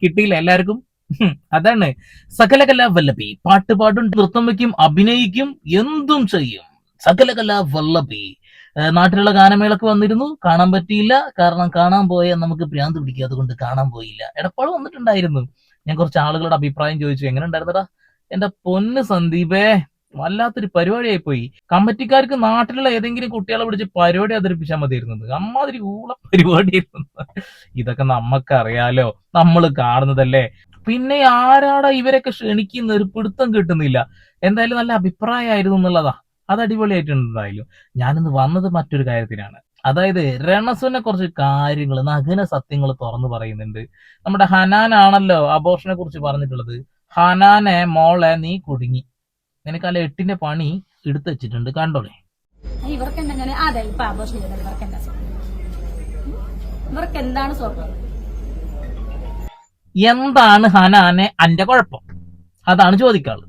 കിട്ടിയില്ല എല്ലാവർക്കും. അതാണ് സകലകല വല്ലഭി. പാട്ട് പാടും, നൃത്തം വയ്ക്കും, അഭിനയിക്കും, എന്തും ചെയ്യും. സകലകല വല്ലഭി. നാട്ടിലുള്ള ഗാനമേളക്ക് വന്നിരുന്നു, കാണാൻ പറ്റിയില്ല. കാരണം കാണാൻ പോയാൽ നമുക്ക് ഭ്രാന്ത് പിടിക്കും, അതുകൊണ്ട് കാണാൻ പോയില്ല. എടപ്പാൾ വന്നിട്ടുണ്ടായിരുന്നു. ഞാൻ കുറച്ച് ആളുകളുടെ അഭിപ്രായം ചോദിച്ചു, എങ്ങനെ ഉണ്ടായിരുന്നടാ? എന്റെ പൊന്ന് സന്ദീപേ, വല്ലാത്തൊരു പരിപാടിയായി പോയി. കമ്മിറ്റിക്കാർക്ക് നാട്ടിലുള്ള ഏതെങ്കിലും കുട്ടികളെ പിടിച്ച് പരിപാടി അവതരിപ്പിച്ചാൽ മതിയായിരുന്നത്. അമ്മാതിരി ഊള പരിപാടിയായിരുന്നു. ഇതൊക്കെ നമുക്കറിയാലോ, നമ്മൾ കാണുന്നതല്ലേ. പിന്നെ ആരാടാ ഇവരൊക്കെ ക്ഷണിക്കുന്ന, ഒരു പിടുത്തം കിട്ടുന്നില്ല. എന്തായാലും നല്ല അഭിപ്രായമായിരുന്നു എന്നുള്ളതാ. അത് അടിപൊളിയായിട്ടുണ്ട്. എന്തായാലും ഞാനിന്ന് വന്നത് മറ്റൊരു കാര്യത്തിനാണ്. അതായത് രണസുവിനെ കുറച്ച് കാര്യങ്ങൾ, നഗ്ന സത്യങ്ങൾ തുറന്നു പറയുന്നുണ്ട്. നമ്മുടെ ഹനാനാണല്ലോ അബോർഷനെ കുറിച്ച് പറഞ്ഞിട്ടുള്ളത്. ഹനാനെ മോളെ നീ കുടുങ്ങി, നിനക്കല്ല 8ന്റെ പണി എടുത്തു വെച്ചിട്ടുണ്ട്, കണ്ടോളെ. ഇവർക്ക് എന്താണ് സ്വർണം? എന്താണ് ഹനാനെ അന്റെ കുഴപ്പം? അതാണ് ചോദിക്കാള്.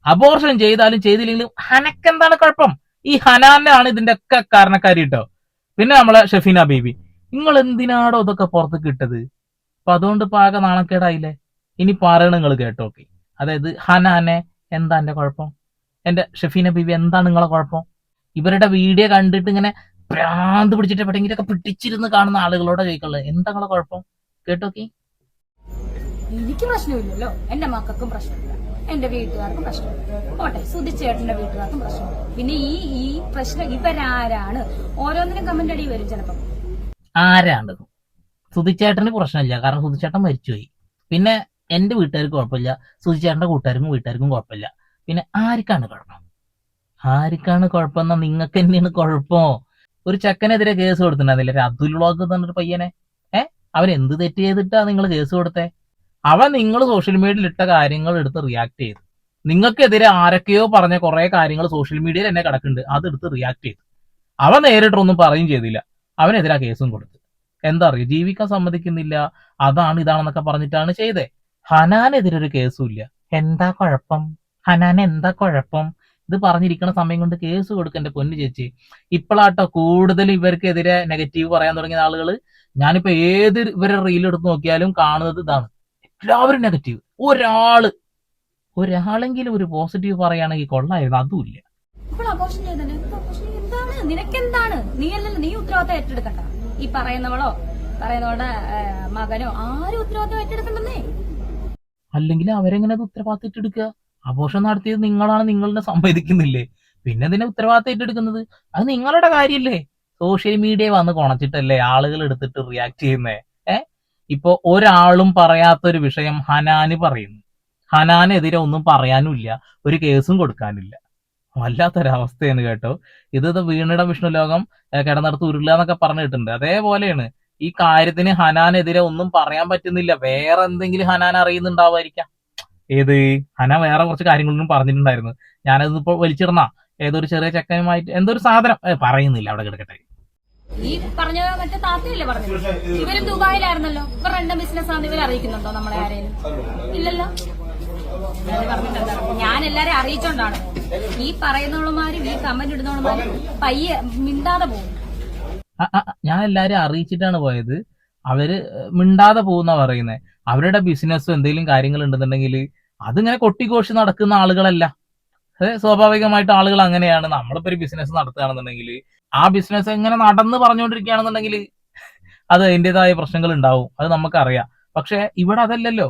അബോർഷൻ ചെയ്താലും ചെയ്തില്ലെങ്കിലും ഹനക്കെന്താണ് കുഴപ്പം? ഈ ഹനാനാണ് ഇതിന്റെ ഒക്കെ കാരണക്കാരി കേട്ടോ. പിന്നെ നമ്മളെ ഷെഫീന ബേബി, നിങ്ങൾ എന്തിനാടോ ഇതൊക്കെ പുറത്തേക്ക് ഇട്ടത്? അപ്പൊ അതുകൊണ്ട് പാക നാണക്കേടായില്ലേ? ഇനി പറയണ നിങ്ങൾ കേട്ടോക്കെ. അതായത് ഹനാനെ എന്താ എന്റെ കുഴപ്പം? എന്റെ ഷെഫീന ബേബി എന്താണ് നിങ്ങളെ കുഴപ്പം? ഇവരുടെ വീഡിയോ കണ്ടിട്ട് ഇങ്ങനെ ഭ്രാന്ത് പിടിച്ചിട്ട് എവിടെയെങ്കിലൊക്കെ പിടിച്ചിരുന്ന് കാണുന്ന ആളുകളോടെ ചോദിക്കുള്ളത്, എന്താ നിങ്ങളെ കുഴപ്പം? കേട്ടോക്കെ. എനിക്ക് പ്രശ്നമില്ലല്ലോ, എന്റെ മക്കൾക്കും പ്രശ്നമില്ല, എന്റെ വീട്ടുകാർക്കും പ്രശ്നമില്ല. പോട്ടെ, സുധിച്ചേട്ടന്റെ വീട്ടുകാർക്കും പ്രശ്നമില്ല. പിന്നെ ഈ പ്രശ്നം ഇവരാരാണ്? ഓരോന്നിനും കമന്റ് അടി വരും ചിലപ്പം. ആരാണ്? സുധിച്ചേട്ടന് പ്രശ്നമില്ല, കാരണം സുധിച്ചേട്ടൻ മരിച്ചുപോയി. പിന്നെ എന്റെ വീട്ടുകാർക്ക് കുഴപ്പമില്ല, സുധിച്ചേട്ടന്റെ വീട്ടുകാർക്കും കുഴപ്പമില്ല. പിന്നെ ആർക്കാണ് കുഴപ്പം? ആർക്കാണ് കുഴപ്പം എന്നാ നിങ്ങൾക്ക് തന്നെയാണ് കുഴപ്പം. ഒരു ചെക്കനെതിരെ കേസ് കൊടുത്തിട്ടുണ്ടായിരുന്നില്ല, അതുൽ വ്ളോഗ് എന്നൊരു പയ്യനെ. അവൻ എന്ത് തെറ്റ് ചെയ്തിട്ടാ നിങ്ങൾ കേസ് കൊടുത്തേ? അവൻ നിങ്ങൾ സോഷ്യൽ മീഡിയയിൽ ഇട്ട കാര്യങ്ങൾ എടുത്ത് റിയാക്ട് ചെയ്തു. നിങ്ങൾക്കെതിരെ ആരൊക്കെയോ പറഞ്ഞ കുറെ കാര്യങ്ങൾ സോഷ്യൽ മീഡിയയിൽ എന്നെ കിടക്കുന്നുണ്ട്, അതെടുത്ത് റിയാക്ട് ചെയ്തു. അവൻ നേരിട്ടൊന്നും പറയും ചെയ്തില്ല, അവനെതിരെ കേസും കൊടുത്തു. എന്താ അറിയോ, ജീവിക്കാൻ സമ്മതിക്കുന്നില്ല, അതാണ് ഇതാണെന്നൊക്കെ പറഞ്ഞിട്ടാണ് ചെയ്തേ. ഹനാനെതിരെ ഒരു കേസും ഇല്ല. എന്താ കുഴപ്പം? ഹനാൻ എന്താ കുഴപ്പം? ഇത് പറഞ്ഞിരിക്കുന്ന സമയം കൊണ്ട് കേസ് കൊടുക്കേണ്ട പൊന്നു ചേച്ചി. ഇപ്പോഴാട്ടോ കൂടുതൽ ഇവർക്കെതിരെ നെഗറ്റീവ് പറയാൻ തുടങ്ങിയ ആളുകൾ. ഞാനിപ്പോ ഏത് ഇവരുടെ റീൽ എടുത്ത് നോക്കിയാലും കാണുന്നത് ഇതാണ്, എല്ലാവരും നെഗറ്റീവ്. ഒരാളെങ്കിലും ഒരു പോസിറ്റീവ് പറയുകയാണെങ്കിൽ കൊള്ളായിരുന്നു, അതുമില്ല. നിനക്കെന്താണ്? നീ ഉത്തരവാദിത്തം ഏറ്റെടുക്കണ്ട. ഈ പറയുന്നവളുടെ മകനോ ആരും ഉത്തരവാദിത്തം ഏറ്റെടുക്കണ്ടെന്നേ. അല്ലെങ്കിൽ അവരെങ്ങനെ അത് ഉത്തരവാദിത്തം ഏറ്റെടുക്കുക? അബോർഷൻ നടത്തിയത് നിങ്ങളാണ്, നിങ്ങളെ സമ്മതിക്കുന്നില്ലേ? പിന്നെ ഇതിനെ ഉത്തരവാദിത്തം ഏറ്റെടുക്കുന്നത് അത് നിങ്ങളുടെ കാര്യല്ലേ? സോഷ്യൽ മീഡിയ വന്ന് കൊണച്ചിട്ടല്ലേ ആളുകൾ എടുത്തിട്ട് റിയാക്ട് ചെയ്യുന്നേ. ഇപ്പൊ ഒരാളും പറയാത്തൊരു വിഷയം ഹനാന് പറയുന്നു. ഹനാനെതിരെ ഒന്നും പറയാനുമില്ല, ഒരു കേസും കൊടുക്കാനില്ല. വല്ലാത്തൊരവസ്ഥയാണ് കേട്ടോ. ഇത് വീണിടം വിഷ്ണു ലോകം കിടന്നിടത്ത് ഉരുള എന്നൊക്കെ പറഞ്ഞിട്ടുണ്ട്. അതേപോലെയാണ് ഈ കാര്യത്തിന് ഹനാനെതിരെ ഒന്നും പറയാൻ പറ്റുന്നില്ല. വേറെ എന്തെങ്കിലും ഹനാൻ അറിയുന്നുണ്ടാവുമായിരിക്കാം. ഏത് ഹന വേറെ കുറച്ച് കാര്യങ്ങളൊന്നും പറഞ്ഞിട്ടുണ്ടായിരുന്നു. ഞാനതിപ്പോ വലിച്ചിടന്ന ഏതൊരു ചെറിയ ചെക്കനുമായിട്ട് എന്തോ ഒരു സാധനം പറയുന്നില്ല, അവിടെ കിടക്കട്ടെ. ഈ പറഞ്ഞ മറ്റേ താത്തയല്ലേ പറഞ്ഞത്? ഇവരും ദുബായിലായിരുന്നല്ലോ. ഇവർ രണ്ടും ബിസിനസ് ആണ്, ഇവർ അറിയിക്കുന്നുണ്ടോ നമ്മളെ ആരെയും? ഇല്ലല്ലോ. ഞാൻ എല്ലാരെയും അറിയിച്ചോണ്ടാണ് ഈ പറയുന്നവളുമാരും ഈ കമന്റ് ഇടുന്നവളുമാരും പയ്യെ മിണ്ടാതെ പോകും. ഞാൻ എല്ലാരും അറിയിച്ചിട്ടാണ് പോയത്. അവര് മിണ്ടാതെ പോകുന്ന പറയുന്നത്. അവരുടെ ബിസിനസ്സും എന്തെങ്കിലും കാര്യങ്ങൾ ഉണ്ടെന്നുണ്ടെങ്കിൽ അതിങ്ങനെ കൊട്ടിഘോഷി നടക്കുന്ന ആളുകളല്ല. സ്വാഭാവികമായിട്ട് ആളുകൾ അങ്ങനെയാണ്. നമ്മളിപ്പോ ഒരു ബിസിനസ് നടത്തുകയാണെന്നുണ്ടെങ്കിൽ ആ ബിസിനസ് എങ്ങനെ നടന്ന് പറഞ്ഞുകൊണ്ടിരിക്കുകയാണെന്നുണ്ടെങ്കിൽ അത് അതിൻ്റെതായ പ്രശ്നങ്ങൾ ഉണ്ടാവും, അത് നമുക്കറിയാം. പക്ഷെ ഇവിടെ അതല്ലല്ലോ.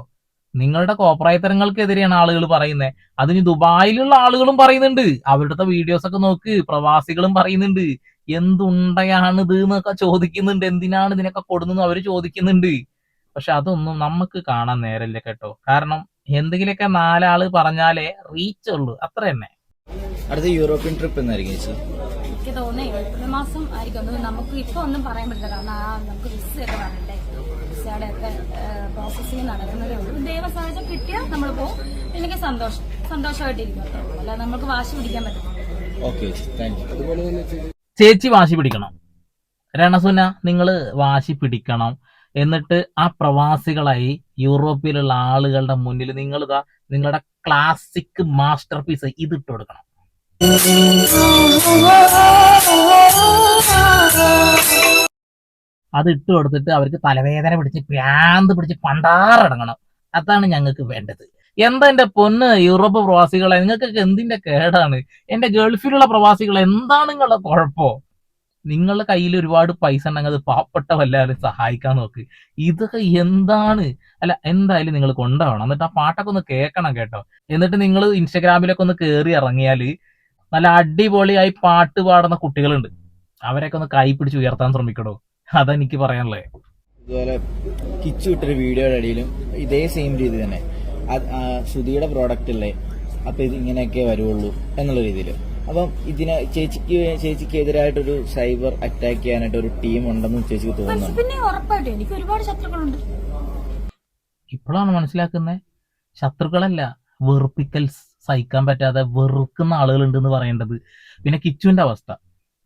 നിങ്ങളുടെ കോപ്രായത്തരങ്ങൾക്കെതിരെയാണ് ആളുകൾ പറയുന്നത്. അതിന് ദുബായിലുള്ള ആളുകളും പറയുന്നുണ്ട്, അവരുടെ വീഡിയോസ് ഒക്കെ നോക്ക്, പ്രവാസികളും പറയുന്നുണ്ട്. എന്തുണ്ടയാണിത് എന്നൊക്കെ ചോദിക്കുന്നുണ്ട്, എന്തിനാണ് ഇതിനൊക്കെ കൊടുക്കുന്നത് അവര് ചോദിക്കുന്നുണ്ട്. പക്ഷെ അതൊന്നും നമുക്ക് കാണാൻ നേരല്ല കേട്ടോ. കാരണം എന്തെങ്കിലുമൊക്കെ നാലാള് പറഞ്ഞാലേ റീച്ച് ഉള്ളൂ, അത്ര തന്നെ. അടുത്ത യൂറോപ്യൻ ട്രിപ്പ് എന്നായിരിക്കും ചേച്ചി? എനിക്ക് തോന്നുന്നു ഏപ്രിൽ മാസം ആയിരിക്കും. നമുക്ക് ഇപ്പൊ ഒന്നും പറയാൻ പറ്റില്ല, കാരണം നമുക്ക് വിസയൊക്കെ വരണ്ടേ. വിസയുടെ ഒക്കെ പ്രോസസ്സിങ് നടക്കുന്നതേ ഉള്ളൂ. ദൈവസാഹചര്യം കിട്ടിയാൽ നമ്മൾ പോകും, ഇല്ലെങ്കിൽ സന്തോഷമായിട്ടിരിക്കും. അല്ല നമുക്ക് വാശി പിടിക്കാൻ പറ്റും. ചേച്ചി വാശി പിടിക്കണം, രണസുന നിങ്ങള് വാശി പിടിക്കണം. എന്നിട്ട് ആ പ്രവാസികളായി യൂറോപ്പിലുള്ള ആളുകളുടെ മുന്നിൽ നിങ്ങളിതാ നിങ്ങളുടെ ക്ലാസിക് മാസ്റ്റർ പീസ് ഇതിട്ട് കൊടുക്കണം. അത് ഇട്ട് കൊടുത്തിട്ട് അവർക്ക് തലവേദന പിടിച്ച് ഭ്രാന്ത് പിടിച്ച് പണ്ടാറടങ്ങണം. അതാണ് ഞങ്ങൾക്ക് വേണ്ടത്. എന്താ എന്റെ പൊന്ന് യൂറോപ്പ് പ്രവാസികളെ, നിങ്ങൾക്കൊക്കെ എന്തിന്റെ കേടാണ്? എന്റെ ഗൾഫിലുള്ള പ്രവാസികൾ എന്താണ് നിങ്ങളുടെ കുഴപ്പോ? നിങ്ങളുടെ കയ്യിൽ ഒരുപാട് പൈസ ഉണ്ടെങ്കിൽ അത് പാവപ്പെട്ട വല്ലവരും സഹായിക്കാൻ നോക്ക്. ഇതൊക്കെ എന്താണ്? അല്ല, എന്തായാലും നിങ്ങൾ കൊണ്ടുപോകണം. എന്നിട്ട് ആ പാട്ടൊക്കെ ഒന്ന് കേൾക്കണം കേട്ടോ. എന്നിട്ട് നിങ്ങൾ ഇൻസ്റ്റഗ്രാമിലൊക്കെ ഒന്ന് കയറി ഇറങ്ങിയാൽ നല്ല അടിപൊളിയായി പാട്ട് പാടുന്ന കുട്ടികളുണ്ട്. അവരൊക്കെ ഒന്ന് കൈ പിടിച്ച് ഉയർത്താൻ ശ്രമിക്കണോ. അതെനിക്ക് പറയാനുള്ളത്. ഇതുപോലെ കിച്ചു ഇട്ടൊരു വീഡിയോയുടെ അടിയിലും ഇതേ സെയിം രീതി തന്നെ ശ്രുതിയുടെ പ്രോഡക്റ്റ് അല്ലേ, അപ്പൊ ഇത് ഇങ്ങനെയൊക്കെ വരുള്ളൂ എന്നുള്ള രീതിയിൽ. അപ്പം ഇതിന് ചേച്ചിക്ക് എതിരായിട്ടൊരു സൈബർ അറ്റാക്ക് ചെയ്യാനായിട്ട് ഒരു ടീം ഉണ്ടെന്ന് ചേച്ചിക്ക് തോന്നുന്നു. പിന്നെ ഉറപ്പായിട്ടും എനിക്ക് ഒരുപാട് ശത്രുക്കളുണ്ട്. ഇപ്പോഴാണ് മനസ്സിലാക്കുന്നത്, ശത്രുക്കളല്ല, വെറുപ്പിക്കൽ സഹിക്കാൻ പറ്റാതെ വെറുക്കുന്ന ആളുകളുണ്ട് എന്ന് പറയേണ്ടത്. പിന്നെ കിച്ചുവിന്റെ അവസ്ഥ,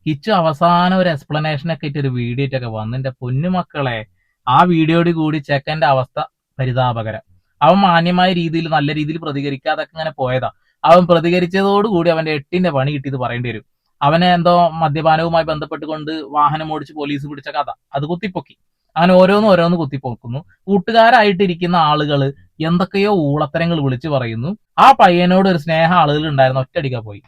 കിച്ചു അവസാനം ഒരു എക്സ്പ്ലനേഷൻ ഒക്കെ ആയിട്ട് ഒരു വീഡിയോ ഒക്കെ വന്നു. എന്റെ പൊന്നുമക്കളെ, ആ വീഡിയോയോട് കൂടി ചെക്കന്റെ അവസ്ഥ പരിതാപകരം. അവൻ മാന്യമായ രീതിയിൽ നല്ല രീതിയിൽ പ്രതികരിക്കാതൊക്കെ ഇങ്ങനെ പോയതാ. അവൻ പ്രതികരിച്ചതോടുകൂടി അവന്റെ 8ന്റെ പണി കിട്ടിയത് പറയേണ്ടി വരും. അവനെ എന്തോ മദ്യപാനവുമായി ബന്ധപ്പെട്ടുകൊണ്ട് വാഹനം ഓടിച്ച് പോലീസ് പിടിച്ച കഥ അത് കുത്തിപ്പൊക്കി. അങ്ങനെ ഓരോന്ന് കുത്തിപ്പൊക്കുന്നു. കൂട്ടുകാരായിട്ടിരിക്കുന്ന ആളുകൾ എന്തൊക്കെയോ ഊളത്തരങ്ങൾ വിളിച്ചു പറയുന്നു. ആ പയ്യനോട് ഒരു സ്നേഹ ആളുകൾ ഉണ്ടായിരുന്നു, ഒറ്റയടിക്കാ പോയി.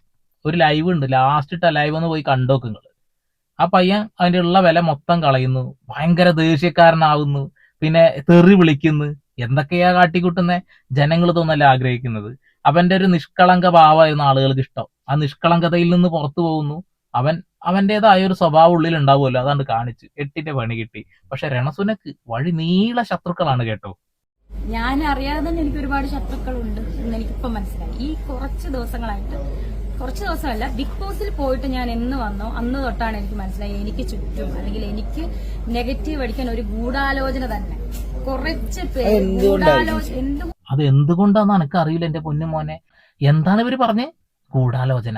ഒരു ലൈവ് ഉണ്ട്, ലാസ്റ്റ് ഇട്ട ലൈവ് ഒന്ന് പോയി കണ്ടോക്ക് നിങ്ങൾ. ആ പയ്യൻ അതിന്റെ ഉള്ള വില മൊത്തം കളയുന്നു, ഭയങ്കര ദേഷ്യക്കാരനാവുന്നു, പിന്നെ തെറി വിളിക്കുന്നു. എന്തൊക്കെയാ കാട്ടിക്കൂട്ടുന്നേ? ജനങ്ങൾ തോന്നല്ല ആഗ്രഹിക്കുന്നത്. അവന്റെ ഒരു നിഷ്കളങ്ക ഭാവമായിരുന്നു ആളുകൾക്ക് ഇഷ്ടം. ആ നിഷ്കളങ്കതയിൽ നിന്ന് പുറത്തു പോകുന്നു. അവന്റേതായ ഒരു സ്വഭാവം ഉള്ളിൽ ഉണ്ടാവുമല്ലോ, അതാണ്ട് കാണിച്ച് 8ന്റെ പണി കിട്ടി. പക്ഷെ രണസുനക്ക് വഴി നീള ശത്രുക്കളാണ് കേട്ടോ. ഞാൻ അറിയാതെ തന്നെ എനിക്ക് ഒരുപാട് ശത്രുക്കളുണ്ട് എന്ന് എനിക്കിപ്പം മനസ്സിലായി. ഈ കുറച്ച് ദിവസമല്ല, ബിഗ് ബോസിൽ പോയിട്ട് ഞാൻ എന്ന് വന്നോ അന്ന് തൊട്ടാണ് എനിക്ക് മനസ്സിലായി എനിക്ക് ചുറ്റും അല്ലെങ്കിൽ എനിക്ക് നെഗറ്റീവ് അടിക്കാൻ ഒരു ഗൂഢാലോചന തന്നെ. കുറച്ച് പേര് അത് എന്തുകൊണ്ടാന്ന് എനിക്ക് അറിയില്ല എന്റെ പൊന്നുമോനെ. എന്താണ് ഇവര് പറഞ്ഞേ? ഗൂഢാലോചന.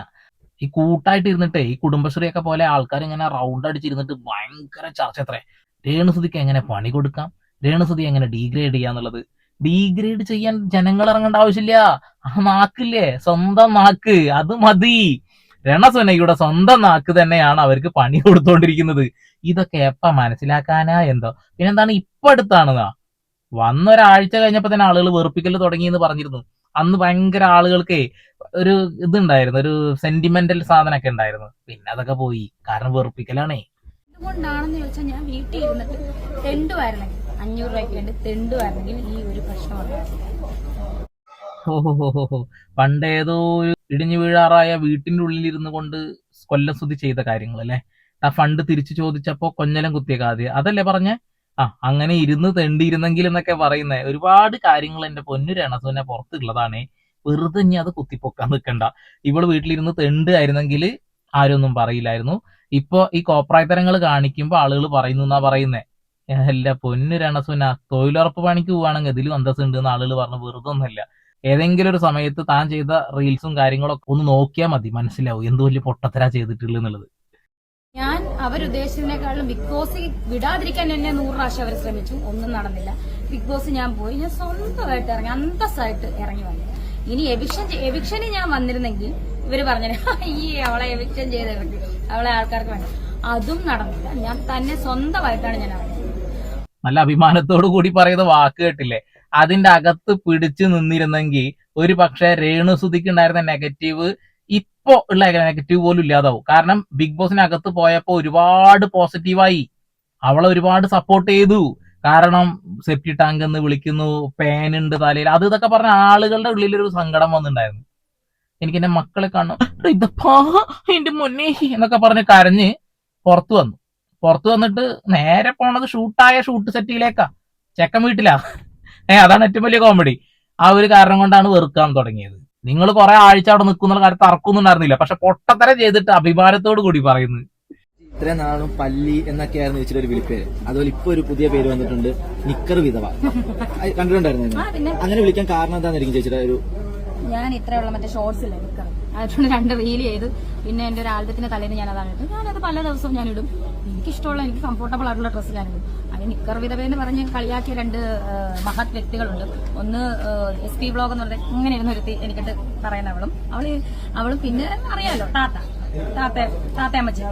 ഈ കൂട്ടായിട്ട് ഇരുന്നിട്ടേ, ഈ കുടുംബശ്രീയൊക്കെ പോലെ ആൾക്കാർ ഇങ്ങനെ റൗണ്ട് അടിച്ചിരുന്നിട്ട് ഭയങ്കര ചർച്ച എത്രേ. രേണുസുതിക്ക് എങ്ങനെ പണി കൊടുക്കാം, രേണുസുതി എങ്ങനെ ഡീഗ്രേഡ് ചെയ്യാന്നുള്ളത്. ഡീഗ്രേഡ് ചെയ്യാൻ ജനങ്ങൾ ഇറങ്ങേണ്ട ആവശ്യമില്ല. ആ നാക്കില്ലേ, സ്വന്തം നാക്ക്, അത് മതി. രണസുനയുടെ സ്വന്തം നാക്ക് തന്നെയാണ് അവർക്ക് പണി കൊടുത്തോണ്ടിരിക്കുന്നത്. ഇതൊക്കെ എപ്പ മനസ്സിലാക്കാനാ എന്തോ. പിന്നെന്താണ്, ഇപ്പൊ അടുത്താണെന്നാ വന്നൊരാഴ്ച കഴിഞ്ഞപ്പോ തന്നെ ആളുകൾ വെറുപ്പിക്കൽ തുടങ്ങി എന്ന് പറഞ്ഞിരുന്നു. അന്ന് ഭയങ്കര ആളുകൾക്ക് ഒരു ഇതുണ്ടായിരുന്നു, ഒരു സെന്റിമെന്റൽ സാധനമൊക്കെ ഉണ്ടായിരുന്നു. പിന്നെ അതൊക്കെ പോയി, കാരണം വെറുപ്പിക്കലാണേ. എന്തുകൊണ്ടാണെന്ന് ചോദിച്ചാൽ, ഞാൻ വീട്ടിൽ ഇരുന്നിട്ട് തെണ്ടുമായിരുന്നെങ്കിൽ 500 രൂപയ്ക്ക് വേണ്ടി തെണ്ടുമായിരുന്നെങ്കിൽ ഈ ഒരു പ്രശ്നമുണ്ട്. ഓഹോ, പണ്ടേതോ ഒരു ഇടിഞ്ഞു വീഴാറായ വീട്ടിന്റെ ഉള്ളിൽ ഇരുന്നു കൊണ്ട് കൊല്ലസ്തുതി ചെയ്ത കാര്യങ്ങൾ അല്ലെ. ആ ഫണ്ട് തിരിച്ചു ചോദിച്ചപ്പോ കൊഞ്ഞലം കുത്തിയ കാര്യം അതല്ലേ പറഞ്ഞേ? അങ്ങനെ ഇരുന്ന് തെണ്ടിയിരുന്നെങ്കിൽ എന്നൊക്കെ പറയുന്നേ. ഒരുപാട് കാര്യങ്ങൾ എന്റെ പൊന്നു രണസുനെ പുറത്തുള്ളതാണേ. വെറുതെ ഇനി അത് കുത്തിപ്പൊക്കാൻ നിൽക്കണ്ട. ഇവള് വീട്ടിലിരുന്ന് തെണ്ടായിരുന്നെങ്കിൽ ആരും ഒന്നും പറയില്ലായിരുന്നു. ഇപ്പൊ ഈ കോപ്രായത്തരങ്ങൾ കാണിക്കുമ്പോ ആളുകൾ പറയുന്നു എന്നാ പറയുന്നേ. അല്ല പൊന്നു രണസുന, തൊഴിലുറപ്പ് പണിക്ക് പോവാണെങ്കിൽ ഇതിലും അന്തസ്സുണ്ട് എന്ന് ആളുകൾ പറഞ്ഞു. വെറുതെ ഒന്നുമില്ല. ഏതെങ്കിലും ഒരു സമയത്ത് താൻ ചെയ്ത റീൽസും കാര്യങ്ങളൊക്കെ ഒന്ന് നോക്കിയാൽ മതി, മനസ്സിലാവും എന്ത് വലിയ പൊട്ടത്തരാ ചെയ്തിട്ടുള്ളത് എന്നുള്ളത്. ഞാൻ അവരുദ്ദേശിച്ചതിനേക്കാളും ബിഗ് ബോസ് വിടാതിരിക്കാൻ എന്നെ 100 പ്രാവശ്യം അവർ ശ്രമിച്ചു, ഒന്നും നടന്നില്ല. ബിഗ് ബോസ് ഞാൻ പോയി, ഞാൻ സ്വന്തമായിട്ട് ഇറങ്ങി, അന്തസ്സായിട്ട് ഇറങ്ങി വന്നു. ഇനി എവിക്ഷന് ഞാൻ വന്നിരുന്നെങ്കിൽ ഇവര് പറഞ്ഞു ഈ അവളെ എവിക്ഷൻ ചെയ്ത് ഇറക്കി, അവളെ ആൾക്കാർക്ക് വേണ്ട. അതും നടന്നില്ല. ഞാൻ തന്നെ സ്വന്തമായിട്ടാണ് ഞാൻ ഇറങ്ങിയത്. നല്ല അഭിമാനത്തോടു കൂടി പറയുന്ന വാക്ക് കേട്ടില്ലേ? അതിന്റെ അകത്ത് പിടിച്ചു നിന്നിരുന്നെങ്കിൽ ഒരു പക്ഷെ രേണുസുതിക്ക് ഉണ്ടായിരുന്ന നെഗറ്റീവ് ഇപ്പോ ഉള്ള നെഗറ്റീവ് പോലും ഇല്ലാതാവും. കാരണം ബിഗ് ബോസിനകത്ത് പോയപ്പോ ഒരുപാട് പോസിറ്റീവായി, അവളെ ഒരുപാട് സപ്പോർട്ട് ചെയ്തു. കാരണം സെപ്റ്റി ടാങ്ക് എന്ന് വിളിക്കുന്നു, പേനുണ്ട് തലയിൽ, അത് ഇതൊക്കെ പറഞ്ഞ ആളുകളുടെ ഉള്ളിലൊരു സങ്കടം വന്നിട്ടുണ്ടായിരുന്നു. എനിക്ക് എന്റെ മക്കളെ കാണണം, ഇതപ്പാ എന്റെ മുന്നേ എന്നൊക്കെ പറഞ്ഞ് കരഞ്ഞ് പുറത്തു വന്നിട്ട് നേരെ പോണത് ഷൂട്ട് സെറ്റിലേക്കാ, ചെക്കൻ വീട്ടിലാ. അതാണ് ഏറ്റവും വലിയ കോമഡി. ആ ഒരു കാരണം കൊണ്ടാണ് വെറുക്കാൻ തുടങ്ങിയത്. നിങ്ങൾ കുറെ ആഴ്ച അവിടെ നിൽക്കുന്ന കാര്യത്തിൽ തർക്കമൊന്നും പക്ഷെ പൊട്ടത്തരം ചെയ്തിട്ട് അഭിമാനത്തോടു കൂടി പറയുന്നു. ഇത്രയും നാളും പല്ലി എന്നൊക്കെയായിരുന്നു ചേച്ചിയുടെ ഒരു വിളിപ്പേര്. അതുപോലെ ഇപ്പൊ ഒരു പുതിയ പേര് വന്നിട്ടുണ്ട്, നിക്കർ വിധവ. കണ്ടിട്ടുണ്ടായിരുന്നു? അങ്ങനെ വിളിക്കാൻ കാരണം എന്താണെന്നായിരിക്കും ചേച്ചിയുടെ ഒരു? ഞാൻ ഇത്രയുള്ള മറ്റേ ഷോർട്സില്ലേ നിക്കർ, അതുകൊണ്ട് 2 റീൽ ചെയ്ത് പിന്നെ എന്റെ ഒരു ആൽബത്തിന്റെ തലേന്ന് ഞാൻ അതാണ് ഇട്ടത്. ഞാനത് പല ദിവസവും ഞാൻ ഇടും. എനിക്കിഷ്ടമുള്ള, എനിക്ക് കംഫർട്ടബിൾ ആയിട്ടുള്ള ഡ്രസ്സ് ഞാനിടും. അത് നിക്കർ വിധവ എന്ന് പറഞ്ഞ് കളിയാക്കിയ 2 മഹത് വ്യക്തികളുണ്ട്. ഒന്ന് SP വ്ലോഗ് എന്ന് പറഞ്ഞ ഇങ്ങനെ ഇരുന്ന് ഒരുത്തി എനിക്കിട്ട് പറയുന്ന അവളും പിന്നെ അറിയാലോ താത്തയമ്മച്ചി.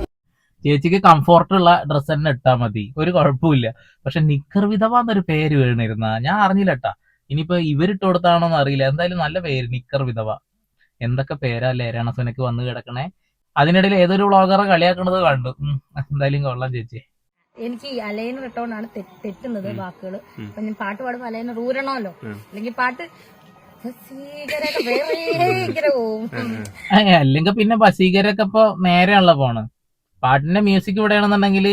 ചേച്ചിക്ക് കംഫോർട്ടുള്ള ഡ്രസ്സ് തന്നെ ഇട്ടാ മതി, ഒരു കുഴപ്പമില്ല. പക്ഷെ നിക്കർ വിധവ എന്നൊരു പേര് വീണിരുന്ന ഞാൻ അറിഞ്ഞില്ലട്ടാ. ഇനിയിപ്പോ ഇവരിട്ട് കൊടുത്താണോന്ന് അറിയില്ല. എന്തായാലും നല്ല പേര്, നിക്കർ വിധവ. എന്തൊക്കെ പേരല്ലേ രണസുനക്ക് വന്ന് കിടക്കണേ. അതിനിടയിൽ ഏതൊരു വ്ളോഗറെ കളിയാക്കണത് കണ്ടു. എന്തായാലും കൊള്ളാം ചേച്ചി. എനിക്ക് ഈ അലൈനർ ഇട്ടോണ്ടാണ് തെറ്റുന്നത് വാക്കുകൾ. അപ്പൊ ഞാൻ പാട്ട് പാടുമ്പോ അലൈനർ ഊരണമല്ലോ, അല്ലെങ്കിൽ പാട്ട് ഭയങ്കര പോവും. അല്ലെങ്കിൽ പിന്നെ ബസീകരൊക്കെ ഇപ്പൊ നേരെയുള്ള പോണ്. പാട്ടിന്റെ മ്യൂസിക് ഇവിടെയാണെന്നുണ്ടെങ്കിൽ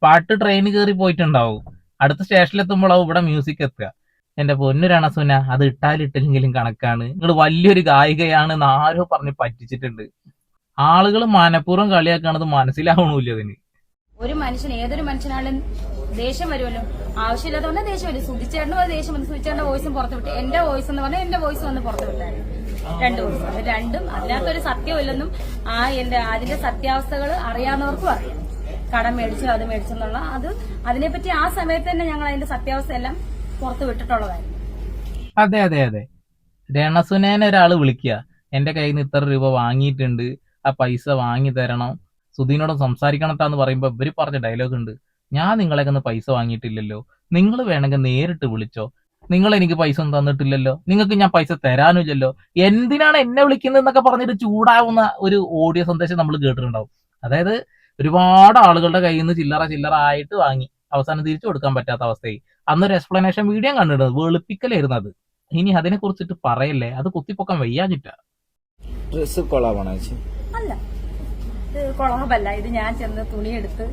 പാട്ട് ട്രെയിൻ കയറി പോയിട്ടുണ്ടാവും, അടുത്ത സ്റ്റേഷനിലെത്തുമ്പോഴാവും ഇവിടെ മ്യൂസിക് എത്തുക. എന്റെ പൊന്നു രണസുന, അത് ഇട്ടാലിട്ടില്ലെങ്കിലും കണക്കാണ്. നിങ്ങൾ വലിയൊരു ഗായികയാണെന്ന് ആരോ പറഞ്ഞ് പറ്റിച്ചിട്ടുണ്ട്. ആളുകൾ മനഃപൂർവ്വം കളിയാക്കണത് മനസ്സിലാവണില്ല അതിന്. ഒരു മനുഷ്യൻ, ഏതൊരു മനുഷ്യനാണെങ്കിലും ദേഷ്യം വരുമല്ലോ, ആവശ്യമില്ലാത്തതുകൊണ്ട് ദേഷ്യം വരും. സുധിച്ചേട്ടനും അത് ദേഷ്യം വന്നു. സുധിച്ചേട്ടന്റെ വോയിസും പുറത്ത് വിട്ട്, എന്റെ വോയിസ് എന്ന് പറഞ്ഞാൽ എന്റെ വോയിസ് വന്ന് പുറത്ത് വിട്ടായിരുന്നു. 2 വോയിസ്, അത് രണ്ടും അതിനകത്തൊരു സത്യമില്ലെന്നും അതിന്റെ സത്യാവസ്ഥകൾ അറിയാവുന്നവർക്കും അറിയാം. കടം മേടിച്ചു, അത് മേടിച്ചെന്നുള്ള അതിനെപ്പറ്റി ആ സമയത്ത് തന്നെ ഞങ്ങൾ അതിന്റെ സത്യാവസ്ഥ എല്ലാം പുറത്ത് വിട്ടിട്ടുള്ളതായിരുന്നു. അതെ അതെ അതെ. രണസുനേനെ ഒരാള് വിളിക്കുക, എന്റെ കയ്യിൽ നിന്ന് ഇത്ര രൂപ വാങ്ങിയിട്ടുണ്ട്, ആ പൈസ വാങ്ങി തരണം, സുധീനോട് സംസാരിക്കണട്ടാന്ന് പറയുമ്പോ ഇവര് പറഞ്ഞ ഡയലോഗ് ഉണ്ട്, ഞാൻ നിങ്ങളെയൊക്കെ ഒന്ന് പൈസ വാങ്ങിയിട്ടില്ലല്ലോ, നിങ്ങൾ വേണമെങ്കിൽ നേരിട്ട് വിളിച്ചോ, നിങ്ങൾ എനിക്ക് പൈസ ഒന്നും തന്നിട്ടില്ലല്ലോ, നിങ്ങൾക്ക് ഞാൻ പൈസ തരാനില്ലല്ലോ, എന്തിനാണ് എന്നെ വിളിക്കുന്നത് എന്നൊക്കെ പറഞ്ഞിട്ട് ചൂടാവുന്ന ഒരു ഓഡിയോ സന്ദേശം നമ്മൾ കേട്ടിട്ടുണ്ടാവും. അതായത് ഒരുപാട് ആളുകളുടെ കയ്യിൽ നിന്ന് ചില്ലറ ആയിട്ട് വാങ്ങി അവസാനം തിരിച്ചു കൊടുക്കാൻ പറ്റാത്ത അവസ്ഥയായി. അന്നൊരു എക്സ്പ്ലനേഷൻ വീഡിയോ കണ്ടിട്ടുണ്ട്, വെളുപ്പിക്കലായിരുന്നു അത്. ഇനി അതിനെ കുറിച്ചിട്ട് പറയല്ലേ, അത് കുത്തിപ്പൊക്കാൻ വയ്യാഞ്ഞിട്ടാ. ഡ്രസ് കൊളാവാണോ ചേച്ചി? അല്ല, ഇത് കൊളാബല്ല. ഇത് ഞാൻ ചെന്ന് തുണിയെടുത്ത്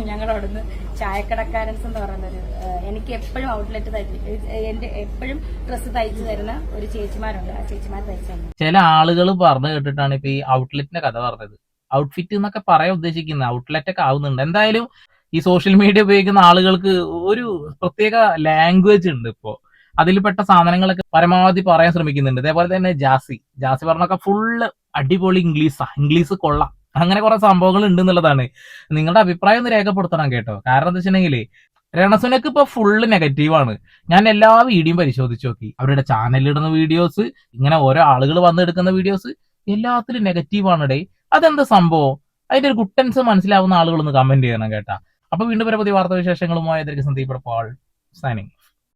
ഞങ്ങളുടെ അവിടുന്ന് ചായക്കടക്കാരൻസ് എന്ന് പറയുന്നൊരു, എനിക്ക് എപ്പോഴും ഔട്ട്ലെറ്റ് എന്റെ എപ്പോഴും ഡ്രസ്സ് തയ്ച്ചു തരുന്ന ഒരു ചേച്ചിമാരുണ്ട്. ആ ചേച്ചിമാർ തയ്ച്ചു തന്നു. ചില ആളുകൾ പറഞ്ഞു കേട്ടിട്ടാണ് ഇപ്പൊ ഈ ഔട്ട്ലെറ്റിന്റെ കഥ പറഞ്ഞത്. ഔട്ട്ഫിറ്റ് എന്നൊക്കെ പറയാൻ ഉദ്ദേശിക്കുന്നത് ഔട്ട്ലെറ്റ് ഒക്കെ ആവുന്നുണ്ട്. എന്തായാലും ഈ സോഷ്യൽ മീഡിയ ഉപയോഗിക്കുന്ന ആളുകൾക്ക് ഒരു പ്രത്യേക ലാംഗ്വേജ് ഉണ്ട് ഇപ്പോ. അതിൽപ്പെട്ട സാധനങ്ങളൊക്കെ പരമാവധി പറയാൻ ശ്രമിക്കുന്നുണ്ട്. അതേപോലെ തന്നെ ജാസി പറഞ്ഞൊക്കെ ഫുള്ള് അടിപൊളി ഇംഗ്ലീഷ് കൊള്ളാം, അങ്ങനെ കുറെ സംഭവങ്ങൾ ഉണ്ട് എന്നുള്ളതാണ്. നിങ്ങളുടെ അഭിപ്രായം ഒന്ന് രേഖപ്പെടുത്തണം കേട്ടോ. കാരണം എന്താ വെച്ചിട്ടുണ്ടെങ്കിൽ രണസുനക്ക് ഇപ്പൊ ഫുള്ള് നെഗറ്റീവാണ്. ഞാൻ എല്ലാ വീഡിയോയും പരിശോധിച്ച് നോക്കി, അവരുടെ ചാനലിടുന്ന വീഡിയോസ്, ഇങ്ങനെ ഓരോ ആളുകൾ വന്നെടുക്കുന്ന വീഡിയോസ്, എല്ലാത്തിലും നെഗറ്റീവാണ് ഡേ. അതെന്താ സംഭവം? അതിന്റെ ഒരു കുട്ടൻസ് മനസ്സിലാവുന്ന ആളുകളൊന്ന് കമന്റ് ചെയ്യണം കേട്ടാ. അപ്പൊ വീണ്ടും പുതിയ വാർത്താ വിശേഷങ്ങളുമായി സന്ദീപ് സൈനിങ്.